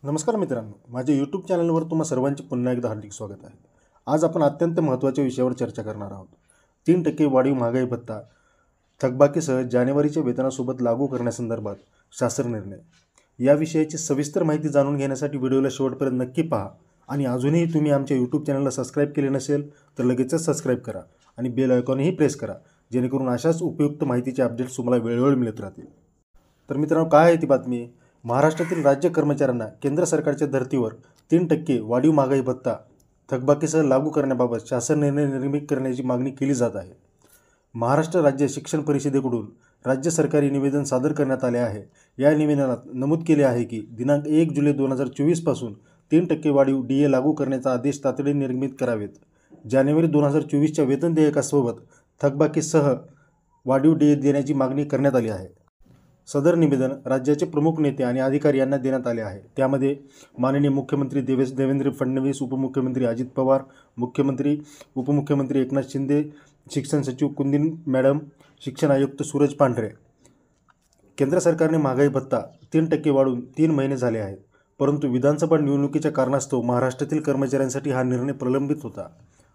नमस्कार मित्रांनो, माझ्या यूट्यूब चॅनलवर तुम्हा सर्वांचे पुन्हा एकदा हार्दिक स्वागत आहे। आज आपण अत्यंत महत्त्वाच्या विषयावर चर्चा करणार आहोत। 3% वाढीव महागाई भत्ता थकबाकीसह जानेवारीच्या वेतनासोबत लागू करण्यासंदर्भात शासन निर्णय। या विषयाची सविस्तर माहिती जाणून घेण्यासाठी व्हिडिओला शेवटपर्यंत नक्की पहा आणि अजूनही तुम्ही आमच्या यूट्यूब चॅनलला सबस्क्राइब केले नसेल तर लगेचच सबस्क्राइब करा आणि बेल आयकॉनही प्रेस करा, जेणेकरून अशाच उपयुक्त माहितीचे अपडेट्स तुम्हाला वेळोवेळी मिळत राहतील। तर मित्रांनो, काय आहे ती बातमी? महाराष्ट्रातील राज्य कर्मचाऱ्यांना केंद्र सरकारच्या धर्तीवर 3% वाढीव महागाई भत्ता थकबाकीसह लागू करण्याबाबत शासन निर्णय निर्मित करण्याची मागणी केली जात आहे। महाराष्ट्र राज्य शिक्षण परिषदेकडून राज्य सरकारी निवेदन सादर करण्यात आले आहे। या निवेदनात नमूद केले आहे की दिनांक 1 जुलै 2024 पासून 3% वाढीव DA लागू करण्याचा आदेश तातडीने निर्मित करावेत। जानेवारी 2024च्या वेतन देयकासोबत थकबाकीसह वाढीव DA देण्याची मागणी करण्यात आली आहे। सदर निवेदन राज्याचे प्रमुख नेते आणि अधिकारी यांना देण्यात आले आहे। त्यामध्ये माननीय मुख्यमंत्री देवेंद्र फडणवीस, उपमुख्यमंत्री अजित पवार, मुख्यमंत्री उपमुख्यमंत्री एकनाथ शिंदे, शिक्षण सचिव कुंदन मॅडम, शिक्षण आयुक्त सूरज पांढरे। केंद्र सरकारने महागाई भत्ता 3% वाढवून 3 महिने झाले आहेत, परंतु विधानसभा निवडणुकीच्या कारणास्तव महाराष्ट्रातील कर्मचाऱ्यांसाठी हा निर्णय प्रलंबित होता।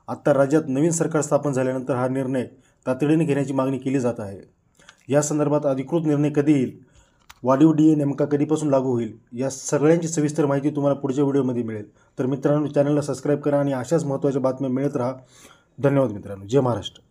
आता राज्यात नवीन सरकार स्थापन झाल्यानंतर हा निर्णय तातडीने घेण्याची मागणी केली जात आहे। या संदर्भात अधिकृत निर्णय कधी येईल, वाढीव DA नेमका कधीपासून लागू होईल, या सगळ्यांची सविस्तर माहिती तुम्हाला पुढच्या व्हिडिओमध्ये मिळेल। तर मित्रांनो, चॅनलला सबस्क्राइब करा आणि अशाच महत्त्वाच्या बातम्या मिळत राहा। धन्यवाद मित्रांनो। जय महाराष्ट्र।